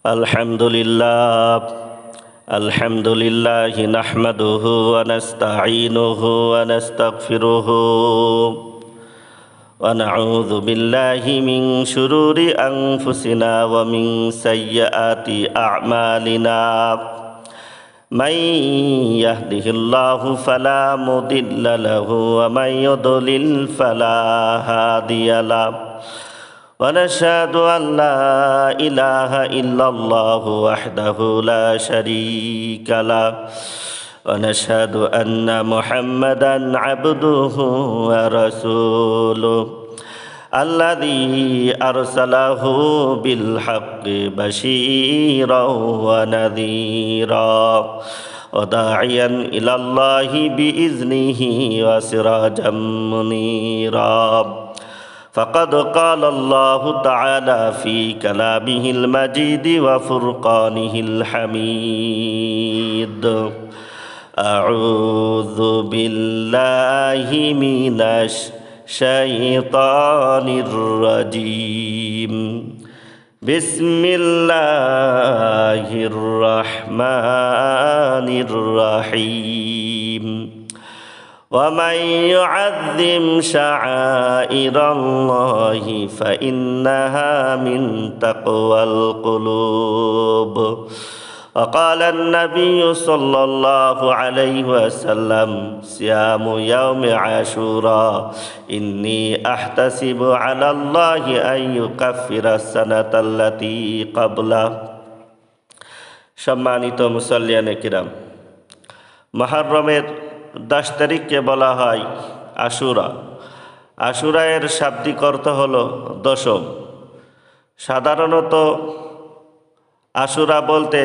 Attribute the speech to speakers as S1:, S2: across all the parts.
S1: আলহামদুলিল্লাহ নাহমাদুহু ওয়া নাস্তাঈনুহু ওয়া নাস্তাগফিরুহু ওয়া নাউযু বিল্লাহি মিন শুরুরি আনফুসিনা ওয়া মিন সাইয়্যাতি আ'মালিনা মান ইয়াহদিহিল্লাহু ফালা মুদিল্লা লাহু ওয়া মান ইউদ্লিল ফালা হাদিয়া লাহু ونشهد أن لا إله إلا الله وحده لا شريك له ونشهد أن محمدا عبده ورسوله الذي أرسله بالحق بشيرا ونذيرا وداعيا إلى الله بإذنه وسراجا منيرا فقد قال الله تعالى في كلامه المجيد وفرقانه الحميد أعوذ بالله من الشيطان الرجيم بسم الله الرحمن الرحيم ومن يعظم شعائر الله فإنها من تقوى القلوب وقال النبي صلى الله عليه وسلم صيام يوم عاشوراء إني أحتسب على الله أن يكفر السنة التي قبله সম্মানিত মুসল্লিয়ানে কিরাম, মুহররমের 10 তারিখকে বলা হয় আশুরা। আশুরা এর শাব্দিক অর্থ হল দশম। সাধারণত আশুরা বলতে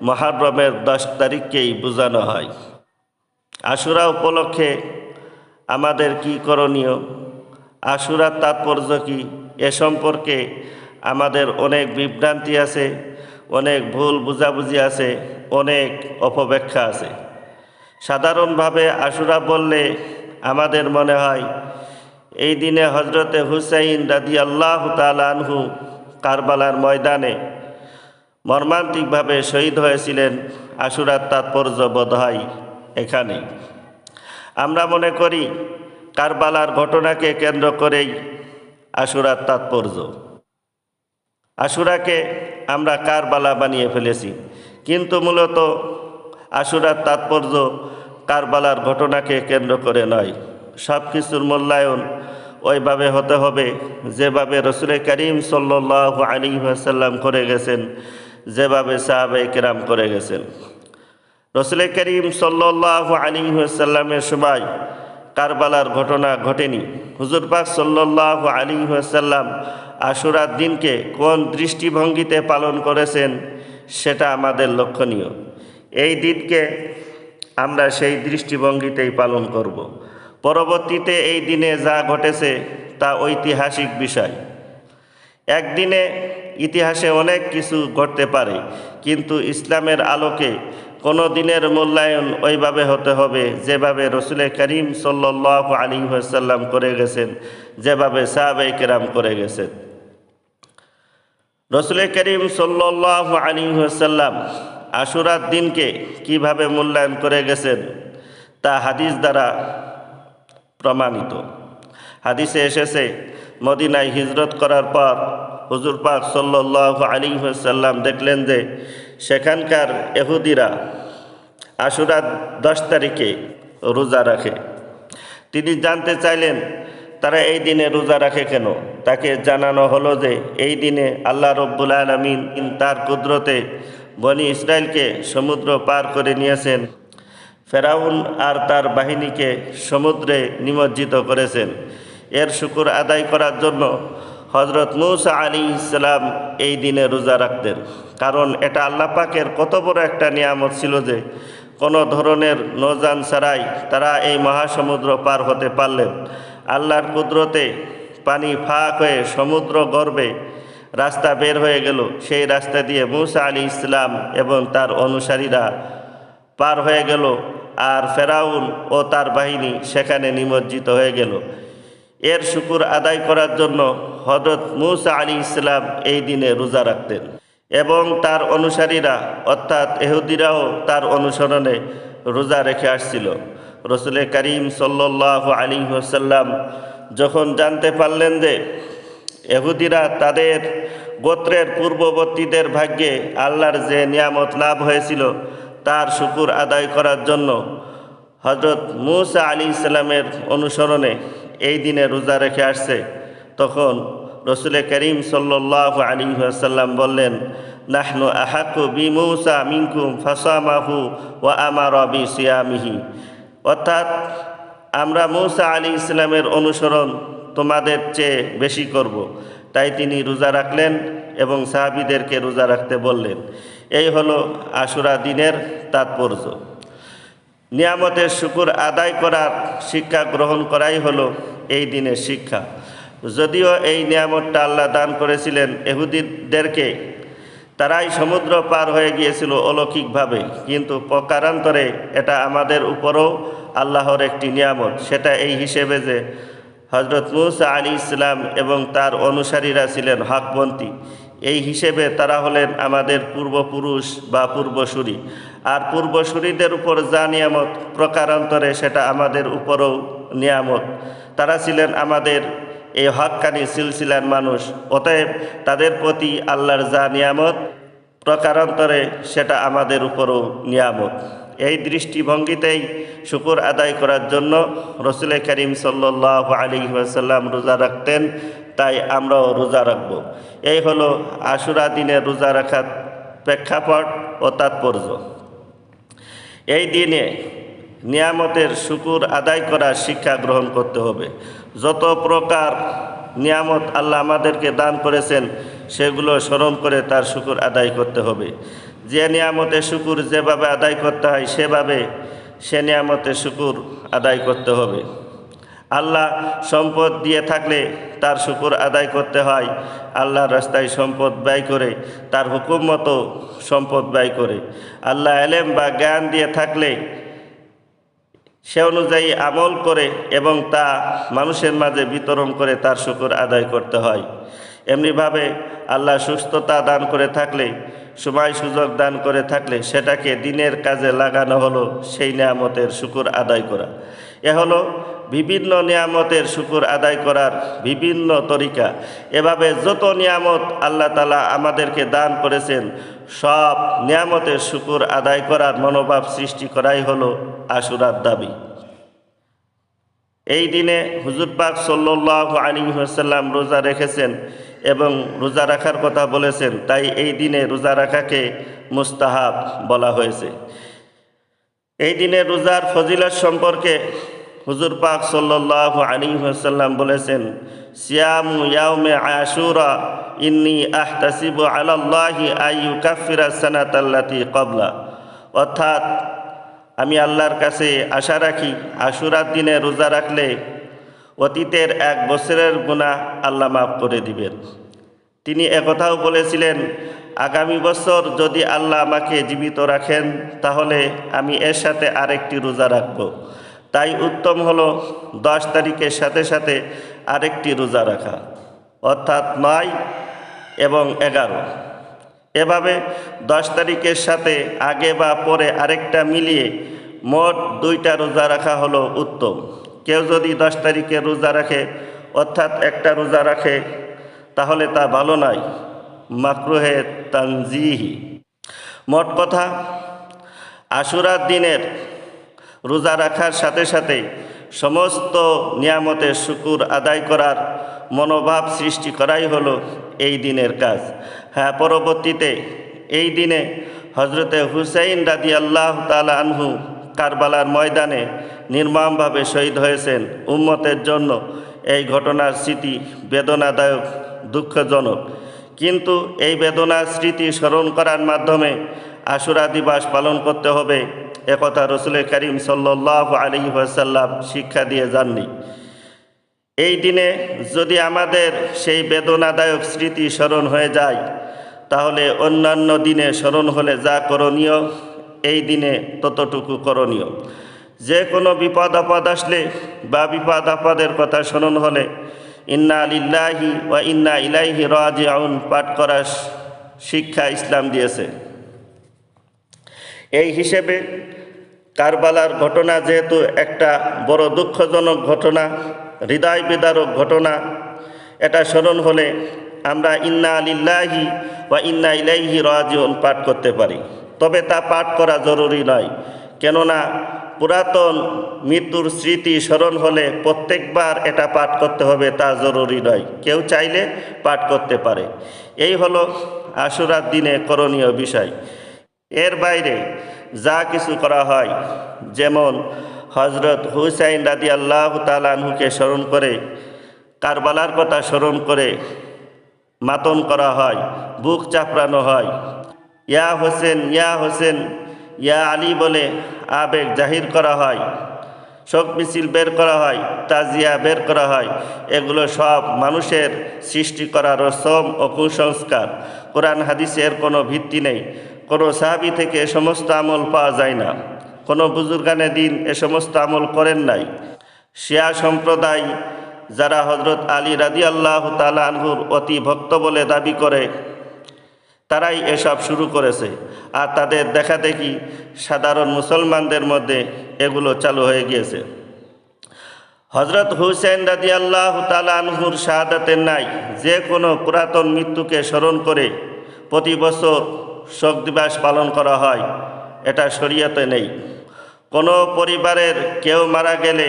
S1: মুহররমের 10 তারিখকেই বোঝানো হয়। আশুরা উপলক্ষে আমাদের কি করণীয়, আশুরার তাৎপর্য কি, এ সম্পর্কে আমাদের অনেক বিভ্রান্তি আছে, অনেক ভুল বুঝাবুঝি আছে, অনেক অপব্যাখ্যা আছে। সাধারণভাবে আশুরা বললে আমাদের মনে হয় এই দিনে হজরতে হুসাইন রাদিয়াল্লাহু তাআলা আনহু কারবালার ময়দানে মর্মান্তিকভাবে শহীদ হয়েছিলেন। আশুরার তাৎপর্য বোধ হয় এখানেই। আমরা মনে করি কারবালার ঘটনাকে কেন্দ্র করেই আশুরার তাৎপর্য। আশুরাকে আমরা কারবালা বানিয়ে ফেলেছি, কিন্তু মূলত আশুরার তাৎপর্য কারবালার ঘটনাকে কেন্দ্র করে নয়। সব কিছুর মূল্যায়ন ওইভাবে হতে হবে যেভাবে রাসূল করিম সাল্লাল্লাহু আলাইহি ওয়াসাল্লাম করে গেছেন, যেভাবে সাহাবায়ে কেরাম করে গেছেন। রাসূল করিম সাল্লাল্লাহু আলাইহি ওয়াসাল্লামের সময় কারবালার ঘটনা ঘটেনি। হুজুর পাক সাল্লাল্লাহু আলাইহি ওয়াসাল্লাম আশুরার দিনকে কোন দৃষ্টিভঙ্গিতে পালন করেছেন সেটা আমাদের লক্ষণীয়। এই দিনকে আমরা সেই দৃষ্টিভঙ্গিতেই পালন করব। পরবর্তীতে এই দিনে যা ঘটেছে তা ঐতিহাসিক বিষয়। একদিনে ইতিহাসে অনেক কিছু ঘটতে পারে, কিন্তু ইসলামের আলোকে কোনো দিনের মূল্যায়ন ওইভাবে হতে হবে যেভাবে রাসূল করিম সাল্লাল্লাহু আলাইহি ওয়াসাল্লাম করে গেছেন, যেভাবে সাহাবায়ে কেরাম করে গেছেন। রাসূল করিম সাল্লাল্লাহু আলাইহি ওয়াসাল্লাম আশুরার দিনকে কিভাবে মূল্যায়ন করে গেছেন তা হাদিস দ্বারা প্রমাণিত। হাদিসে এসেছে, মদিনায় হিজরত করার পর হুজুর পাক সাল্লাল্লাহু আলাইহি ওয়াসাল্লাম দেখলেন যে সেখানকার ইহুদিরা আশুরার 10 তারিখে রোজা রাখে। তিনি জানতে চাইলেন তারা এই দিনে রোজা রাখে কেন। তাকে জানানো হলো যে এই দিনে আল্লাহ রব্বুল আলামিন তার কুদরতে বনি ইসরায়েলকে সমুদ্র পার করে নিয়েছেন, ফেরাউন আর তার বাহিনীকে সমুদ্রে নিমজ্জিত করেছেন। এর শুকর আদায় করার জন্য হজরত মূসা আলাইহিস সালাম এই দিনে রোজা রাখতেন, কারণ এটা আল্লাহ পাকের কত বড় একটা নিয়ামত ছিল যে কোনো ধরনের নৌযান ছাড়াই তারা এই মহাসমুদ্র পার হতে পারলেন। আল্লাহর কুদরতে পানি ফাঁক হয়ে সমুদ্র গর্ভে রাস্তা বের হয়ে গেল। সেই রাস্তা দিয়ে মূসা আলাইহিস সালাম এবং তার অনুসারীরা পার হয়ে গেল, আর ফেরাউন ও তার বাহিনী সেখানে নিমজ্জিত হয়ে গেল। এর শুকর আদায় করার জন্য হযরত মূসা আলাইহিস সালাম এই দিনে রোজা রাখতেন। এবং তার অনুসারীরা অর্থাৎ ইহুদিরাও তার অনুসরণে রোজা রেখে আসছিল। রসুল করিম সাল্লাল্লাহু আলাইহি ওয়াসাল্লাম যখন জানতে পারলেন যে ইহুদিরা তাদের গোত্রের পূর্ববর্তীদের ভাগ্যে আল্লাহর যে নিয়ামত লাভ হয়েছিল তার শুকুর আদায় করার জন্য হজরত মূসা আলাইহিস সালামের অনুসরণে এই দিনে রোজা রেখে আসছে, তখন রসুল করিম সাল্লাল্লাহু আলাইহি ওয়াসাল্লাম বললেন, নাহনু আহাক্কু বিমূসা মিনকুম ফাসামাহু ওয়া আমারা বিসিয়ামিহি, অর্থাৎ আমরা মূসা আলাইহিস সালামের অনুসরণ তোমাদের চেয়ে বেশি করব। তাই তিনি রোজা রাখলেন এবং সাহাবীদেরকে রোজা রাখতে বললেন। এই হলো আশুরা দিনের তাৎপর্য। নিয়ামতের শুকুর আদায় করার শিক্ষা গ্রহণ করাই হলো এই দিনের শিক্ষা। যদিও এই নিয়ামতটা আল্লাহ দান করেছিলেন ইহুদিদেরকে, তারাই সমুদ্র পার হয়ে গিয়েছিল অলৌকিকভাবে, কিন্তু প্রকারান্তরে এটা আমাদের উপরও আল্লাহর একটি নিয়ামত। সেটা এই হিসেবে যে হজরত মূসা আলাইহিস সালাম এবং তার অনুসারীরা ছিলেন হকপন্থী, এই হিসেবে তারা হলেন আমাদের পূর্বপুরুষ বা পূর্বসূরি। আর পূর্বসূরিদের উপর যা নিয়ামত, প্রকারান্তরে সেটা আমাদের উপরও নিয়ামত। তারা ছিলেন আমাদের এই হক্কানি সিলসিলার মানুষ, অতএব তাদের প্রতি আল্লাহর যা নিয়ামত, প্রকারান্তরে সেটা আমাদের উপরও নিয়ামত। এই দৃষ্টিভঙ্গিতেই শুকুর আদায় করার জন্য রসুল করিম সাল্লাল্লাহু আলাইহি ওয়াসাল্লাম রোজা রাখতেন, তাই আমরাও রোজা রাখব। এই হলো আশুরা দিনে রোজা রাখার প্রেক্ষাপট ও তাৎপর্য। এই দিনে নিয়ামতের শুকুর আদায় করার শিক্ষা গ্রহণ করতে হবে। যত প্রকার নিয়ামত আল্লাহ আমাদেরকে দান করেছেন সেগুলো স্মরণ করে তার শুকুর আদায় করতে হবে। যে নিয়ামতের শুকুর যেভাবে আদায় করতে হয় সেভাবে সে নিয়ামতের শুকুর আদায় করতে হবে। আল্লাহ সম্পদ দিয়ে থাকলে তার শুকুর আদায় করতে হয় আল্লাহর রাস্তায় সম্পদ ব্যয় করে, তার হুকুম মতো সম্পদ ব্যয় করে। আল্লাহ এলেম বা জ্ঞান দিয়ে থাকলে সে অনুযায়ী আমল করে এবং তা মানুষের মাঝে বিতরণ করে তার শুকুর আদায় করতে হয়। এমনিভাবে আল্লাহ সুস্থতা দান করে থাকলে, সময় সুযোগ দান করে থাকলে সেটাকে দিনের কাজে লাগানো হলো সেই নিয়ামতের শুকুর আদায় করা। এ হলো বিভিন্ন নিয়ামতের শুকুর আদায় করার বিভিন্ন তরিকা। এভাবে যত নিয়ামত আল্লাহ তাআলা আমাদেরকে দান করেছেন সব নিয়ামতের শুকুর আদায় করার মনোভাব সৃষ্টি করাই হলো আশুরার দাবি। এই দিনে হুজুর পাক সাল্লাল্লাহু আলাইহি ওয়াসাল্লাম রোজা রেখেছেন এবং রোজা রাখার কথা বলেছেন, তাই এই দিনে রোজা রাখাকে মুস্তাহাব বলা হয়েছে। এই দিনে রোজার ফজিলত সম্পর্কে হুজুর পাক সাল্লাল্লাহু আলাইহি ওয়াসাল্লাম বলেছেন, সিয়ামু ইয়াউমে আশুরা ইন্নী আহতাসিবু আলাল্লাহি আইয়ুকাফিরা সানাতাল্লাতি ক্বাবলা, অর্থাৎ আমি আল্লাহর কাছে আশা রাখি আশুরার দিনে রোজা রাখলে অতীতের 1 বছরের গুনাহ আল্লাহ মাফ করে দিবেন। তিনি একথাও বলেছিলেন, আগামী বছর যদি আল্লাহ আমাকে জীবিত রাখেন তাহলে আমি এর সাথে আরেকটি রোজা রাখব। তাই উত্তম হলো 10 তারিখের সাথে সাথে আরেকটি রোজা রাখা, অর্থাৎ 9 এবং 11। এভাবে 10 তারিখের সাথে আগে বা পরে আরেকটা মিলিয়ে মোট 2টা রোজা রাখা হলো উত্তম। কেউ যদি 10 তারিখে রোজা রাখে অর্থাৎ একটা রোজা রাখে তাহলে তা ভালো নয়, মাকরুহে তানজিহি। মোট কথা, আশুরার দিনের রোজা রাখার সাথে সাথে সমস্ত নিয়ামতের শুকুর আদায় করার মনোভাব সৃষ্টি করাই হলো এই দিনের কাজ। হ্যাঁ, পরবর্তীতে এই দিনে হজরতে হুসাইন রাদিয়াল্লাহু তাআলা আনহু কারবালার ময়দানে নির্মমভাবে শহীদ হয়েছেন উম্মতের জন্য। এই ঘটনার স্মৃতি বেদনাদায়ক, দুঃখজনক, কিন্তু এই বেদনার স্মৃতি স্মরণ করার মাধ্যমে আশুরা দিবস পালন করতে হবে একথা রসুল করিম সাল্লাল্লাহু আলাইহি ওয়াসাল্লাম শিক্ষা দিয়ে যাননি। এই দিনে যদি আমাদের সেই বেদনাদায়ক স্মৃতি স্মরণ হয়ে যায় তাহলে অন্যান্য দিনে স্মরণ হলে যা করণীয় এই দিনে ততটুকু করণীয়। যে কোনো বিপদ আপদ আসলে বা বিপদ আপদের কথা স্মরণ হলে ইন্না লিল্লাহি ওয়া ইন্না ইলাইহি রাজিউন পাঠ করার শিক্ষা ইসলাম দিয়েছে। এই হিসেবে কারবালার ঘটনা যেহেতু একটা বড় দুঃখজনক ঘটনা, হৃদয় বিদারক ঘটনা, এটা স্মরণ হলে আমরা ইন্না লিল্লাহি ওয়া ইন্না ইলাইহি রাজিউন পাঠ করতে পারি। তবে তা পাঠ করা জরুরি নয়, কেননা পুরাতন মৃত্যুর স্মৃতি স্মরণ হলে প্রত্যেকবার এটা পাঠ করতে হবে তা জরুরি নয়, কেউ চাইলে পাঠ করতে পারে। এই হলো আশুরার দিনে করণীয় বিষয়। এর বাইরে যা কিছু করা হয়, যেমন হজরত হুসাইন রাদিয়াল্লাহু তাআলা আনহুকে স্মরণ করে কারবালার কথা স্মরণ করে মাতন করা হয়, বুক চাপড়ানো হয়, ইয়া হোসেন ইয়া হোসেন ইয়া আলী বলে আবেগ জাহির করা হয়, শোক মিছিল বের করা হয়, তাজিয়া বের করা হয়। এগুলো সব মানুষের সৃষ্টি করা রসম ও কুসংস্কার। কোরআন হাদিসের কোনো ভিত্তি নেই। কোনো সাহাবী থেকে এ সমস্ত আমল পাওয়া যায় না। কোনো বুজুর্গানে দিন এ সমস্ত আমল করেন নাই। শিয়া সম্প্রদায় যারা হজরত আলী রাদিয়াল্লাহু তাআলা আনহুর অতি ভক্ত বলে দাবি করে, তারাই এসব শুরু করেছে। আর তাদের দেখাদেখি সাধারণ মুসলমানদের মধ্যে এগুলো চালু হয়ে গিয়েছে। হজরত হুসাইন রাদিয়াল্লাহু তাআলা আনহুর শাহাদাতের নাই যে কোনো পুরাতন মৃত্যুকে স্মরণ করে প্রতি বছর শোক দিবস পালন করা হয়, এটা শরীয়তে নেই। কোনো পরিবারের কেউ মারা গেলে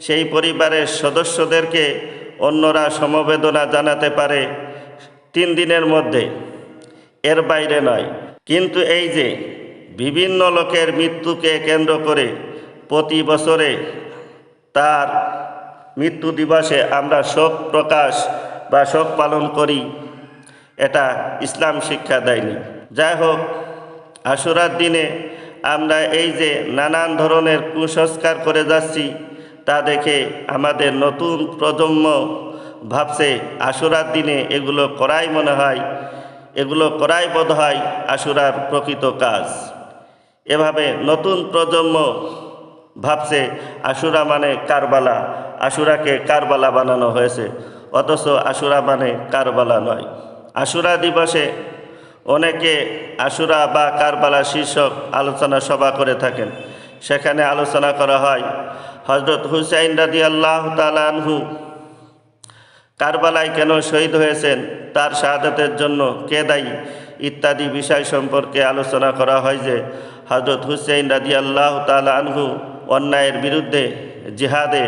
S1: সেই পরিবারের সদস্যদেরকে অন্যরা সমবেদনা জানাতে পারে 3 দিনের মধ্যে, এর বাইরে নয়। কিন্তু এই যে বিভিন্ন লোকের মৃত্যুকে কেন্দ্র করে প্রতি বছরে তার মৃত্যু দিবসে আমরা শোক প্রকাশ বা শোক পালন করি, এটা ইসলাম শিক্ষা দেয়নি। যাই হোক, আশুরার দিনে আমরা এই যে নানান ধরনের কুসংস্কার করে যাচ্ছি, তা দেখে আমাদের নতুন প্রজন্ম ভাবছে আশুরার দিনে এগুলো করাই মনে হয়, এগুলো করাই বোধ হয় আশুরার প্রকৃত কাজ। এভাবে নতুন প্রজন্ম ভাবছে আশুরা মানে কারবালা, আশুরাকে কারবালা বানানো হয়েছে, অথচ আশুরা মানে কারবালা নয়। আশুরা দিবসে অনেকে আশুরা বা কারবালা শীর্ষক আলোচনা সভা করে থাকেন। সেখানে আলোচনা করা হয় হজরত হুসাইন রাদিয়াল্লাহু তাআলা আনহু কারবালায় কেন শহীদ হয়েছেন, তার শাহাদাতের জন্য কে দায়ী ইত্যাদি বিষয় সম্পর্কে আলোচনা করা হয় যে হজরত হুসাইন রাদিয়াল্লাহু তাআলা আনহু অন্যায়ের বিরুদ্ধে জিহাদে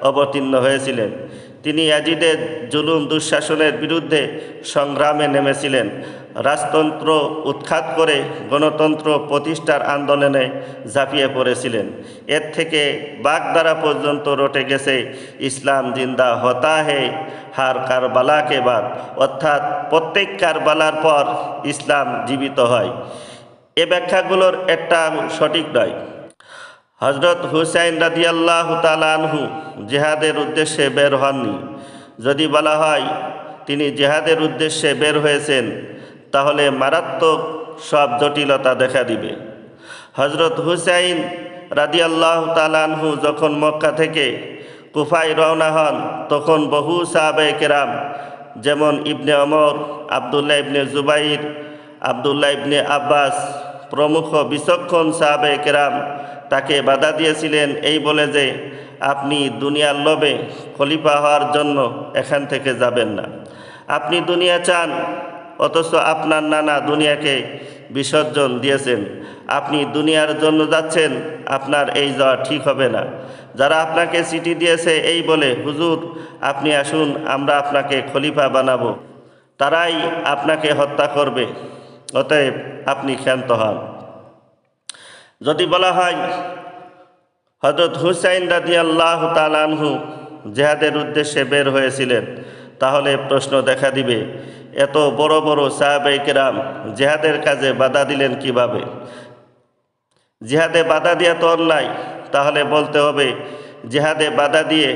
S1: অবতীর্ণ হয়েছিলেন। তিনি ইয়াজিদের জুলুম দুঃশাসনের বিরুদ্ধে সংগ্রামে নেমেছিলেন। রাজতন্ত্র উৎখাত করে গণতন্ত্র প্রতিষ্ঠার আন্দোলনে ঝাঁপিয়ে পড়েছিলেন। এর থেকে বাগদারা পর্যন্ত রটে গেছে ইসলাম জিন্দা হতা হে হার কারবালা কে বাদ, অর্থাৎ প্রত্যেক কারবালার পর ইসলাম জীবিত হয়। এ ব্যাখ্যাগুলোর একটা সঠিক নয়। হজরত হুসাইন রাদিয়াল্লাহু তাআলা আনহু জিহাদের উদ্দেশ্যে বের হননি। যদি বলা হয় তিনি জিহাদের উদ্দেশ্যে বের হয়েছেন, তাহলে মারাত্মক সব জটিলতা দেখা দিবে। হজরত হুসাইন রাদিয়াল্লাহু তাআলা আনহু যখন মক্কা থেকে কুফায় রওনা হন, তখন বহু সাহাবায়ে কেরাম যেমন ইবনে ওমর, আবদুল্লাহ ইবনে জুবাইর, আবদুল্লাহ ইবনে আব্বাস প্রমুখ বিচক্ষণ সাহাবায়ে কেরাম তাকে বাধা দিয়েছিলেন এই বলে যে আপনি দুনিয়ার লোভে খলিফা হওয়ার জন্য এখান থেকে যাবেন না। আপনি দুনিয়া চান, অথচ আপনার নানা দুনিয়াকে বিসর্জন দিয়েছেন। আপনি দুনিয়ার জন্য যাচ্ছেন, আপনার এই যাওয়া ঠিক হবে না। যারা আপনাকে চিঠি দিয়েছে এই বলে হুজুর আপনি আসুন, আমরা আপনাকে খলিফা বানাবো, তারাই আপনাকে হত্যা করবে, অতএব আপনি ক্ষান্ত হন। যদি বলা হয় হযরত হুসাইন রাদিয়াল্লাহু তাআলা আনহু জিহাদের উদ্দেশ্যে বের হয়েছিলেন, তাহলে প্রশ্ন দেখা দিবে এত বড় বড় সাহাবায়ে কেরাম জিহাদের কাজে বাধা দিলেন কিভাবে? জিহাদে বাধা দেওয়া তো অন্যায়, তাহলে বলতে হবে জিহাদে বাধা দিয়ে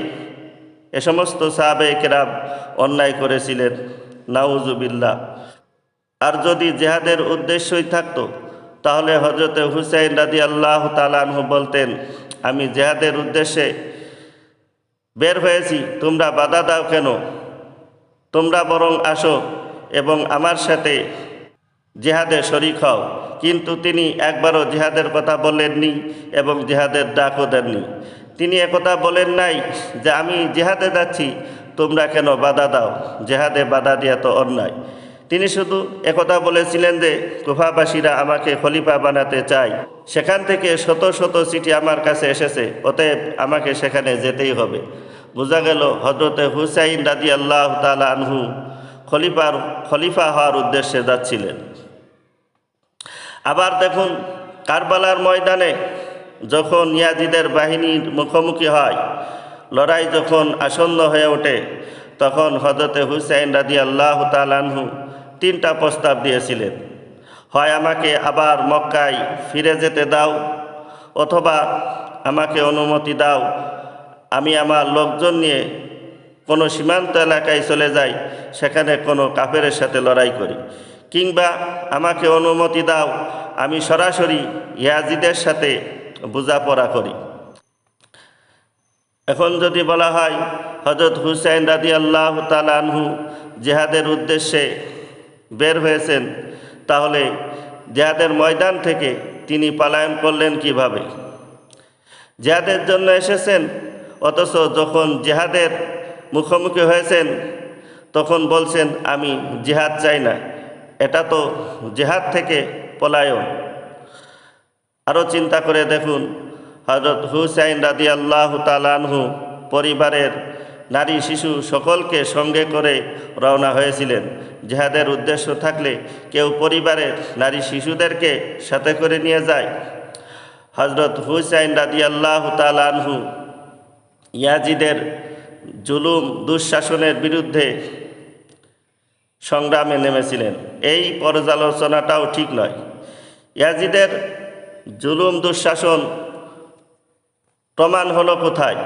S1: এ সমস্ত সাহাবায়ে কেরাম অন্যায় করেছিলেন, নাউজুবিল্লাহ। আর যদি জিহাদের উদ্দেশ্যই থাকতো, তাহলে হযরত হুসাইন রাদিয়াল্লাহু তাআলা আনহু বলতেন আমি জিহাদের উদ্দেশ্যে বের হয়েছি, তোমরা বাধা দাও কেন? তোমরা বরং আসো এবং আমার সাথে জিহাদে শরিক হও, কিন্তু তিনি একবারও জিহাদের কথা বলেননি এবং জিহাদের ডাকও দেননি। তিনি একথা বলেন নাই যে আমি জিহাদে যাচ্ছি, তোমরা কেন বাধা দাও, জিহাদে বাধা দেওয়া তো অন্যায়। তিনি শুধু একথা বলেছিলেন যে কুফাবাসীরা আমাকে খলিফা বানাতে চায়, সেখান থেকে শত শত চিঠি আমার কাছে এসেছে, অতএব আমাকে সেখানে যেতেই হবে। বোঝা গেল হজরতে হুসাইন রাদিয়াল্লাহু তাআলা আনহু খলিফা হওয়ার উদ্দেশ্যে যাচ্ছিলেন। আবার দেখুন, কারবালার ময়দানে যখন ইয়াজিদের বাহিনীর মুখোমুখি হয়, লড়াই যখন আসন্ন হয়ে ওঠে, তখন হজরতে হুসাইন রাদিয়াল্লাহু তাআলা আনহু 3টা প্রস্তাব দিয়েছিলেন। হয় আমাকে আবার মক্কায় ফিরে যেতে দাও, অথবা আমাকে অনুমতি দাও আমি আমার লোকজন নিয়ে কোনো সীমান্ত এলাকায় চলে যাই, সেখানে কোনো কাফেরের সাথে লড়াই করি, কিংবা আমাকে অনুমতি দাও আমি সরাসরি ইয়াজিদের সাথে বোঝাপড়া করি। এখন যদি বলা হয় হযরত হুসাইন রাদিয়াল্লাহু তাআলা আনহু জিহাদের উদ্দেশ্যে বের হয়েছেন, তাহলে জিহাদের ময়দান থেকে তিনি পলায়ন করলেন কিভাবে? জিহাদের জন্য এসেছেন, অথচ যখন জিহাদের মুখোমুখি হয়েছেন তখন বলছেন আমি জিহাদ চাই না। এটা তো জিহাদ থেকে পলায়ন। আরও চিন্তা করে দেখুন, হযরত হুসাইন রাদিয়াল্লাহু তাআলা আনহু পরিবারের নারী শিশু সকলকে সঙ্গে করে রওনা হয়েছিলেন। জিহাদের উদ্দেশ্য থাকলে কেউ পরিবারের নারী শিশুদেরকে সাথে করে নিয়ে যায়? হযরত হুসাইন রাদিয়াল্লাহু তাআলা আনহু ইয়াজিদের জুলুম দুঃশাসনের বিরুদ্ধে সংগ্রামে নেমেছিলেন। এই পর্যালোচনাটাও ঠিক নয়। ইয়াজিদের জুলুম দুঃশাসন প্রমাণ হলো কোথায়?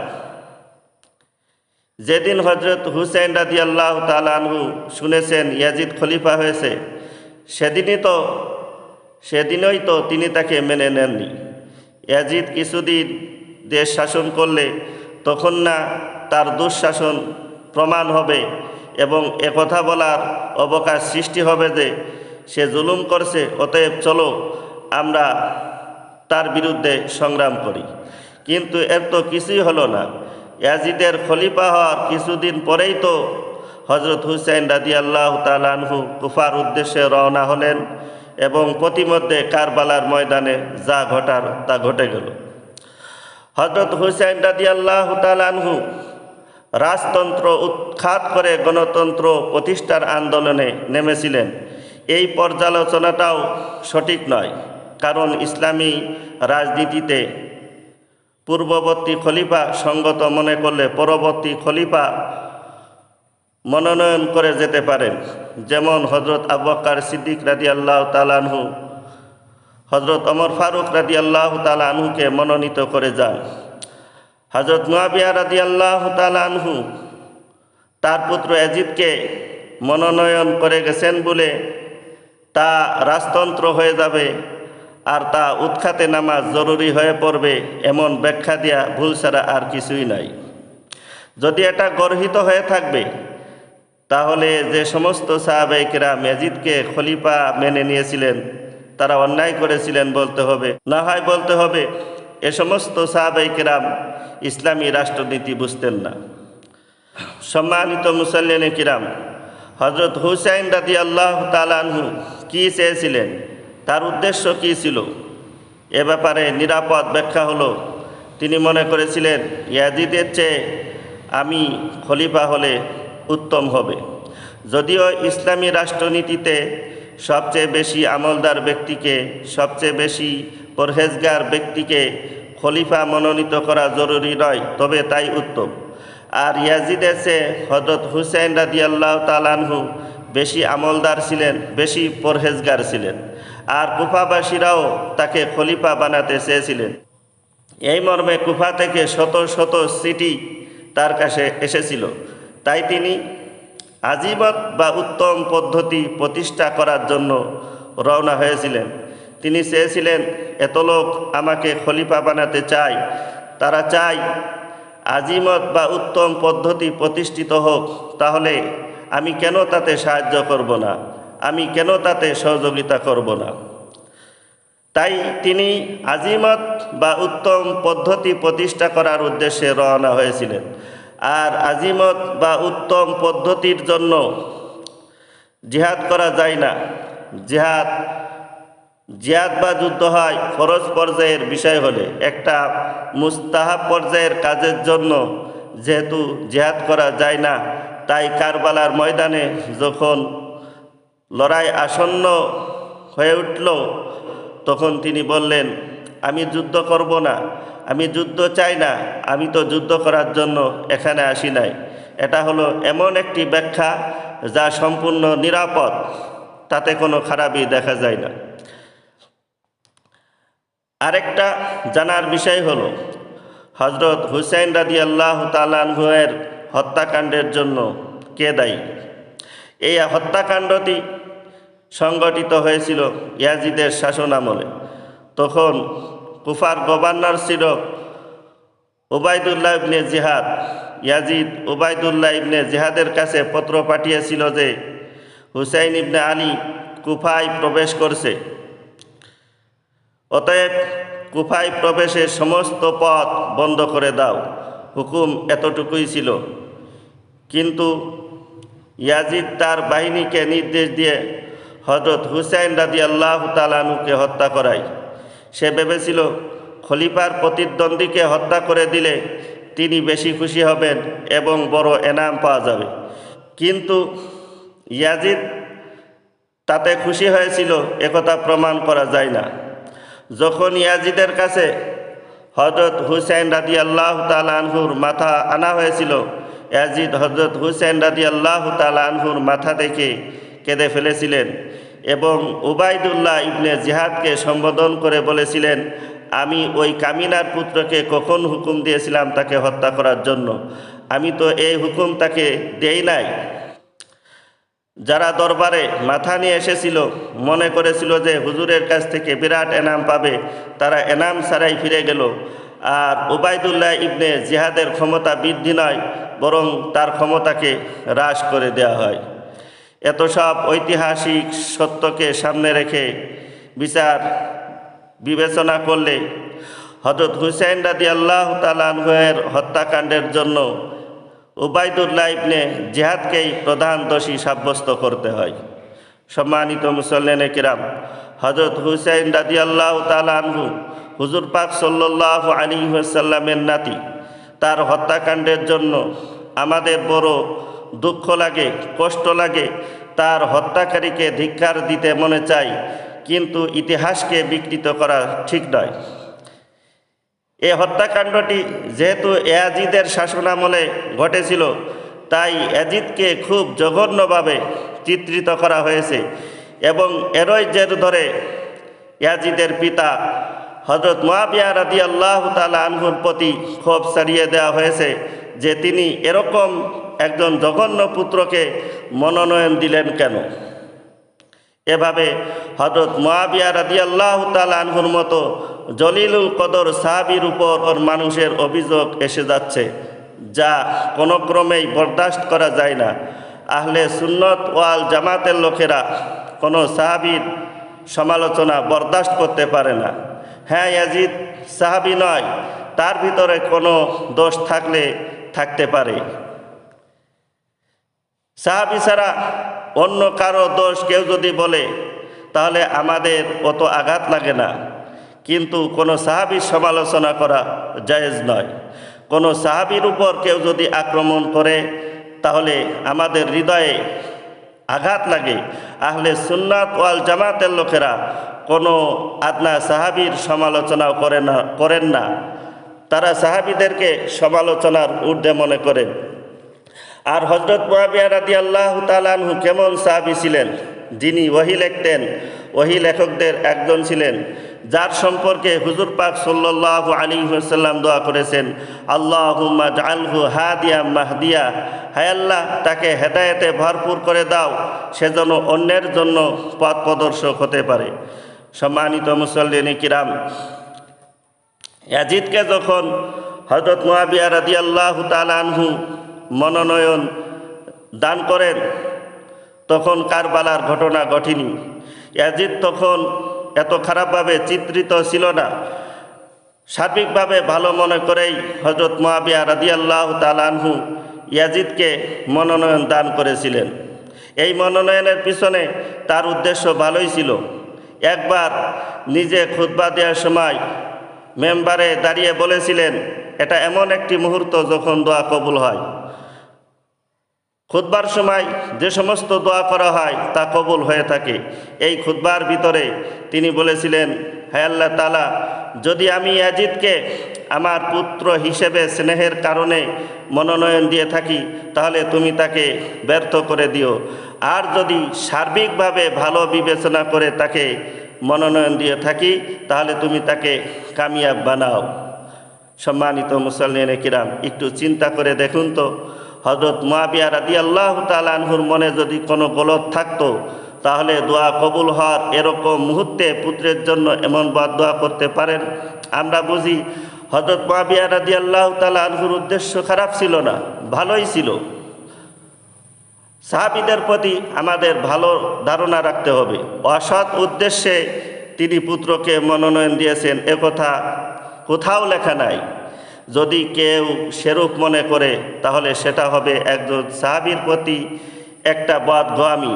S1: যেদিন হযরত হুসাইন রাদিয়াল্লাহু তাআলা আনহু শুনেছেন ইয়াজিদ খলিফা হয়েছে, সেদিনই তো তিনি তাকে মেনে নেননি। ইয়াজিদ কিছুদিন দেশ শাসন করলে তখন না তার দুঃশাসন প্রমাণ হবে এবং একথা বলার অবকাশ সৃষ্টি হবে যে সে জুলুম করছে, অতএব চলো আমরা তার বিরুদ্ধে সংগ্রাম করি। কিন্তু এর তো কিছুই হলো না। ইয়াজিদের খলিফা হওয়ার কিছুদিন পরেই তো হযরত হুসাইন রাদিয়াল্লাহু তাআলা আনহু কুফার উদ্দেশ্যে রওনা হলেন এবং প্রতিমধ্যে কারবালার ময়দানে যা ঘটার তা ঘটে গেল। হযরত হুসাইন রাদিয়াল্লাহু তাআলা আনহু রাজতন্ত্র উৎখাত করে গণতন্ত্র প্রতিষ্ঠার আন্দোলনে নেমেছিলেন। এই পর্যালোচনাটাও সঠিক নয়, কারণ ইসলামী রাজনীতিতে পূর্ববর্তী খলিফা সঙ্গত মনে করলে পরবর্তী খলিফা মনোনয়ন করে যেতে পারেন। যেমন হযরত আবু বকর সিদ্দিক রাদিয়াল্লাহু তাআলা আনহু হযরত ওমর ফারুক রাদিয়াল্লাহু তাআলা আনহুকে মনোনীত করে যান। হযরত মুআবিয়া রাদিয়াল্লাহু তাআলা আনহু তার পুত্র ইয়াজিদকে মনোনয়ন করে গেছেন বলে তা রাজতন্ত্র হয়ে যাবে আর তা উৎখাতে নামা জরুরি হয়ে পড়বে, এমন ব্যাখ্যা দেয়া ভুল ছাড়া আর কিছুই নাই। যদি এটা গর্হিত হয়ে থাকবে, তাহলে যে সমস্ত সাহাবায়ে কেরাম ইয়াজিদকে খলিফা মেনে নিয়েছিলেন তারা অন্যায় করেছিলেন বলতে হবে। না হয় বলতে হবে এ সমস্ত সাহাবায়ে কেরাম ইসলামী রাষ্ট্রনীতি বুঝতেন না। সম্মানিত মুসল্লিনে কিরাম, হযরত হুসাইন রাদিয়াল্লাহু তাআলা আনহু কী চেয়েছিলেন, তার উদ্দেশ্য কী ছিল, এ ব্যাপারে নিরাপদ ব্যাখ্যা হলো তিনি মনে করেছিলেন ইয়াজিদের চেয়ে আমি খলিফা হলে উত্তম হবে। যদিও ইসলামী রাষ্ট্রনীতিতে সবচেয়ে বেশি আমলদার ব্যক্তিকে, সবচেয়ে বেশি পরহেজগার ব্যক্তিকে খলিফা মনোনীত করা জরুরি নয়, তবে তাই উত্তম। আর ইয়াজিদের চেয়ে হযরত হুসাইন রাদিয়াল্লাহু তাআলা আনহু বেশি আমলদার ছিলেন, বেশি পরহেজগার ছিলেন, আর কুফাবাসীরাও তাকে খলিফা বানাতে চেয়েছিলেন। এই মর্মে কুফা থেকে শত শত চিঠি তার কাছে এসেছিল। তাই তিনি আজিমত বা উত্তম পদ্ধতি প্রতিষ্ঠা করার জন্য রওনা হয়েছিলেন। তিনি চেয়েছিলেন এত লোক আমাকে খলিফা বানাতে চায়, তারা চায় আজিমত বা উত্তম পদ্ধতি প্রতিষ্ঠিত হোক, তাহলে আমি কেন তাতে সাহায্য করব না? আমি কেন তাতে সহযোগিতা করব না। তাই তিনি আজিমত বা উত্তম পদ্ধতি প্রতিষ্ঠা করার উদ্দেশ্যে রওনা হয়েছিলেন। আর আজিমত বা উত্তম পদ্ধতির জন্য জিহাদ করা যায় না। জিহাদ বা যুদ্ধ হয় ফরজ পর্যায়ের বিষয় হলে। একটা মুস্তাহাব পর্যায়ের কাজের জন্য যেহেতু জিহাদ করা যায় না, তাই কারবালার ময়দানে যখন লড়াই আসন্ন হয়ে উঠল, তখন তিনি বললেন, আমি যুদ্ধ করব না, আমি যুদ্ধ চাই না, আমি তো যুদ্ধ করার জন্য এখানে আসি নাই। এটা হলো এমন একটি ব্যাখ্যা যা সম্পূর্ণ নিরাপদ, তাতে কোনো খারাপই দেখা যায় না। আরেকটা জানার বিষয় হলো হযরত হুসাইন রাদিয়াল্লাহু তাআলা আনহু এর হত্যাকাণ্ডের জন্য কে দায়ী। এই হত্যাকাণ্ডটি সংগঠিত হয়েছিল ইয়াজিদের শাসন আমলে। তখন কুফার গভর্নর ছিল উবাইদুল্লাহ ইবনে জিহাদ। ইয়াজিদ উবাইদুল্লাহ ইবনে জিহাদের কাছে পত্র পাঠিয়েছিল যে হুসাইন ইবনে আলী কুফায় প্রবেশ করছে, অতএব কুফায় প্রবেশের সমস্ত পথ বন্ধ করে দাও। হুকুম এতটুকুই ছিল। কিন্তু ইয়াজিদ তার বাহিনীকে নির্দেশ দিয়ে হযরত হুসাইন রাদিয়াল্লাহু তাআলা আনহুকে হত্যা করায়। সে ভেবেছিল খলিফার প্রতিদ্বন্দ্বীকে হত্যা করে দিলে তিনি বেশি খুশি হবেন এবং বড় এনাম পাওয়া যাবে। কিন্তু ইয়াজিদ তাতে খুশি হয়েছিল একথা প্রমাণ করা যায় না। যখন ইয়াজিদের কাছে হযরত হুসাইন রাদিয়াল্লাহু তাআলা আনহুর মাথা আনা হয়েছিল, ইয়াজিদ হযরত হুসাইন রাদিয়াল্লাহু তাআলা আনহুর মাথা দেখে কেঁদে ফেলেছিলেন এবং উবাইদুল্লাহ ইবনে জিহাদকে সম্বোধন করে বলেছিলেন, আমি ওই কামিনার পুত্রকে কখন হুকুম দিয়েছিলাম তাকে হত্যা করার জন্য? আমি তো এই হুকুম তাকে দেই নাই। যারা দরবারে মাথা নিয়ে এসেছিল মনে করেছিল যে হুজুরের কাছ থেকে বিরাট এনাম পাবে, তারা এনাম ছাড়াই ফিরে গেল। আর উবাইদুল্লাহ ইবনে জিহাদের ক্ষমতা বৃদ্ধি নয়, বরং তার ক্ষমতাকে হ্রাস করে দেওয়া হয়। এত সব ঐতিহাসিক সত্যকে সামনে রেখে বিচার বিবেচনা করলে হযরত হুসাইন রাদিয়াল্লাহু তাআলা আনহু এর হত্যাকাণ্ডের জন্য উবাইদুল্লাহ ইবনে জিহাদকেই প্রধান দোষী সাব্যস্ত করতে হয়। সম্মানিত মুসল্লিনে কিরাম, হযরত হুসাইন রাদিয়াল্লাহু তাআলা আনহু হুজুর পাক সাল্লাল্লাহু আলাইহি ওয়াসাল্লামের নাতি। তার হত্যাকাণ্ডের জন্য আমাদের বড় দুঃখ লাগে, কষ্ট লাগে। তার হত্যাকারীকে ধিক্কার দিতে মনে চায়, কিন্তু ইতিহাসকে বিকৃত করা ঠিক নয়। এই হত্যাকাণ্ডটি যেহেতু ইয়াজিদের শাসনামলে ঘটেছিল, তাই ইয়াজিদকে খুব জঘন্যভাবে চিত্রিত করা হয়েছে এবং এরই জের ধরে ইয়াজিদের পিতা হযরত মুআবিয়া রাদিয়াল্লাহু তাআলা আনহুর প্রতি ক্ষোভ ছাড়িয়ে দেওয়া হয়েছে যে তিনি এরকম একজন জঘন্য পুত্রকে মনোনয়ন দিলেন কেন। এভাবে হযরত মুআবিয়া রাদিয়াল্লাহু তাআলা আনহুর মতো জলিলুল কদর সাহাবীর উপর মানুষের অভিযোগ এসে যাচ্ছে, যা কোনো ক্রমেই বরদাস্ত করা যায় না। আহলে সুন্নত ওয়াল জামাতের লোকেরা কোনো সাহাবীর সমালোচনা বরদাস্ত করতে পারে না। হ্যাঁ, ইয়াজিদ সাহাবী নয়, তার ভিতরে কোনো দোষ থাকলে থাকতে পারে। সাহাবী ছাড়া অন্য কারো দোষ কেউ যদি বলে তাহলে আমাদের অত আঘাত লাগে না, কিন্তু কোনো সাহাবীর সমালোচনা করা জায়েজ নয়। কোনো সাহাবীর উপর কেউ যদি আক্রমণ করে তাহলে আমাদের হৃদয়ে আঘাত লাগে। আহলে সুন্নাত ওয়াল জামাতের লোকেরা কোনো আদনা সাহাবীর সমালোচনাও করেন না। তারা সাহাবীদেরকে সমালোচনার ঊর্ধ্বে মনে করেন। আর হযরত মুআবিয়া রাদিয়াল্লাহু তাআলা আনহু কেমন সাহাবী ছিলেন, যিনি ওহী লিখতেন, ওহী লেখকদের একজন ছিলেন, যার সম্পর্কে হুজুর পাক সাল্লাল্লাহু আলাইহি ওয়াসাল্লাম দোয়া করেছেন, আল্লাহুম্মা জাআলহু হাদিয়া মাহদিয়া, হায় আল্লাহ তাকে হেদায়েতে ভরপুর করে দাও, সে যেন অন্যের জন্য পথ প্রদর্শক হতে পারে। সম্মানিত মুসল্লিনে কিরাম, ইয়াজিদকে যখন হযরত মুআবিয়া রাদিয়াল্লাহু তাআলা আনহু মনোনয়ন দান করেন, তখন কারবালার ঘটনা ঘটেনি। ইয়াজিদ তখন এত খারাপভাবে চিত্রিত ছিল না। সার্বিকভাবে ভালো মনে করেই হযরত মুআবিয়া রাদিয়াল্লাহু তাআলা আনহু ইয়াজিদকে মনোনয়ন দান করেছিলেন। এই মনোনয়নের পিছনে তার উদ্দেশ্য ভালোই ছিল। একবার নিজে খুতবা দেওয়ার সময় মেম্বারে দাঁড়িয়ে বলেছিলেন, এটা এমন একটি মুহূর্ত যখন দোয়া কবুল হয়। খুতবার সময় যে সমস্ত দোয়া করা হয় তা কবুল হয়ে থাকে। এই খুতবার ভিতরে তিনি বলেছিলেন, হে আল্লাহ তাআলা, যদি আমি ইয়াজিদকে আমার পুত্র হিসেবে স্নেহের কারণে মনোনয়ন দিয়ে থাকি তাহলে তুমি তাকে ব্যর্থ করে দিও, আর যদি সার্বিকভাবে ভালো বিবেচনা করে তাকে মনোনয়ন দিয়ে থাকি তাহলে তুমি তাকে কামিয়াব বানাও। সম্মানিত মুসল্লিনে কিরাম, একটু চিন্তা করে দেখুন তো, হযরত মুআবিয়া রাদিয়াল্লাহু তাআলা আনহুর মনে যদি কোনো গলত থাকতো তাহলে দোয়া কবুল হওয়ার এরকম মুহূর্তে পুত্রের জন্য এমন দোয়া করতে পারেন? আমরা বুঝি হযরত মুআবিয়া রাদিয়াল্লাহু তাআলা আনহুর উদ্দেশ্য খারাপ ছিল না, ভালোই ছিল। সাহাবীদের প্রতি আমাদের ভালো ধারণা রাখতে হবে। অসৎ উদ্দেশ্যে তিনি পুত্রকে মনোনয়ন দিয়েছেন একথা কোথাও লেখা নাই। যদি কেউ সেরূপ মনে করে তাহলে সেটা হবে একজন সাহাবীর প্রতি একটা বদগোয়ামি।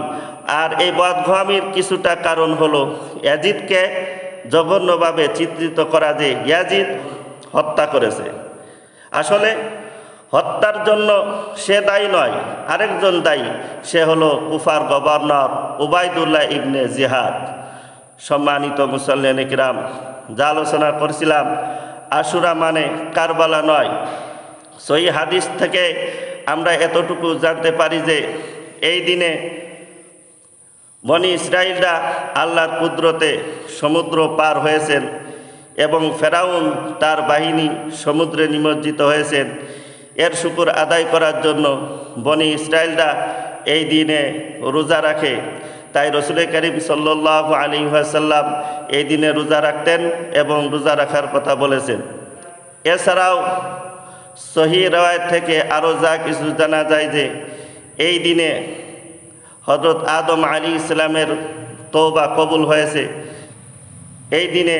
S1: আর এই বদগোয়ামির কিছুটা কারণ হলো ইয়াজিদকে জঘন্যভাবে চিত্রিত করা, যে ইয়াজিদ হত্যা করেছে। আসলে হত্যার জন্য সে দায়ী নয়, আরেকজন দায়ী, সে হলো কুফার গভর্নর উবাইদুল্লাহ ইবনে জিহাদ। সম্মানিত মুসল্লিনে কিরাম, যা আলোচনা করছিলাম, আশুরা মানে কারবালা নয়। সহিহ হাদিস থেকে আমরা এতটুকু জানতে পারি যে এই দিনে বনি ইসরাইলরা আল্লাহর কুদরতে সমুদ্র পার হয়েছেন এবং ফেরাউন তার বাহিনী সমুদ্রে নিমজ্জিত হয়েছেন। এর শুকর আদায় করার জন্য বনি ইসরাইলরা এই দিনে রোজা রাখে। তাই রাসূল করিম সাল্লাল্লাহু আলাইহি ওয়াসাল্লাম এই দিনে রোজা রাখতেন এবং রোজা রাখার কথা বলেছেন। এছাড়াও সহিহ রওয়ায়াত থেকে আরও যা কিছু জানা যায় যে এই দিনে হযরত আদম আলাইহিস সালামের তওবা কবুল হয়েছে। এই দিনে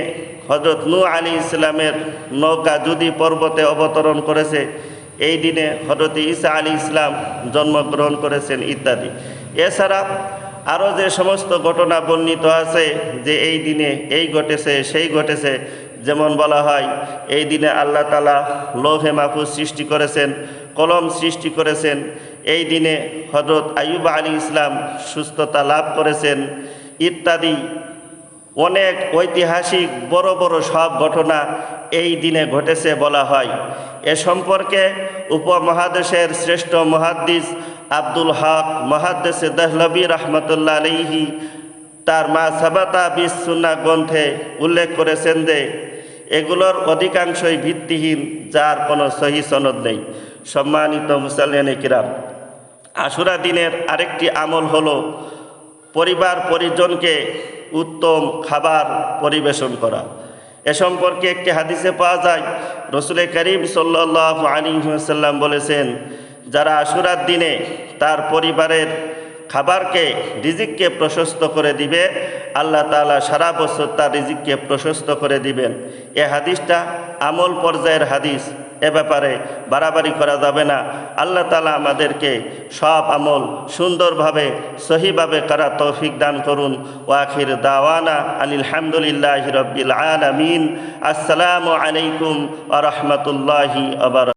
S1: হযরত নূহ আলাইহিস সালামের নৌকা জুদি পর্বতে অবতরণ করেছে। এই দিনে হযরত ঈসা আলাইহিস সালাম জন্মগ্রহণ করেছেন ইত্যাদি। এছাড়া আরও যে সমস্ত ঘটনা বর্ণিত আছে যে এই দিনে এই ঘটেছে সেই ঘটেছে, যেমন বলা হয় এই দিনে আল্লাহ তাআলা লৌহে মাহফুজ সৃষ্টি করেছেন, কলম সৃষ্টি করেছেন। এই দিনে হযরত আইয়ুব আলাইহিস সালাম সুস্থতা লাভ করেছেন ইত্যাদি। অনেক ঐতিহাসিক বড় বড় সব ঘটনা এই দিনে ঘটেছে বলা হয়। এ সম্পর্কে উপমহাদেশের শ্রেষ্ঠ মুহাদ্দিস আব্দুল হক মুহাদ্দিসে দেহলভী রাহমাতুল্লাহ আলাইহি তার মা সাবাতা বিস সুন্নাহ গ্রন্থে উল্লেখ করেছেন যে এগুলোর অধিকাংশই ভিত্তিহীন, যার কোনো সহি সনদ নেই। সম্মানিত মুসল্লিনে কিরাম, আশুরা দিনের আরেকটি আমল হলো পরিবার পরিজনকে উত্তম খাবার পরিবেশন করা। এ সম্পর্কে একটি হাদিসে পাওয়া যায়, রাসূল করিম সাল্লাল্লাহু আলাইহি ওয়াসাল্লাম বলেছেন, যারা আশুরার দিনে তার পরিবারের খাবারকে রিজিককে প্রশস্ত করে দিবে, আল্লাহ তাআলা সারা বছর তার রিজিককে প্রশস্ত করে দিবেন। এ হাদিসটা আমল পর্যায়ের হাদিস, এ ব্যাপারে বাড়াবাড়ি করা যাবে না। আল্লাহ তাআলা আমাদেরকে সব আমল সুন্দরভাবে সহিভাবে করার তৌফিক দান করুন। ওয়া আখির দাওয়ানা আনিল হামদুলিল্লাহি রাব্বিল আলামিন। আসসালামু আলাইকুম ওয়া রাহমাতুল্লাহি ওয়া বারাকাতুহু।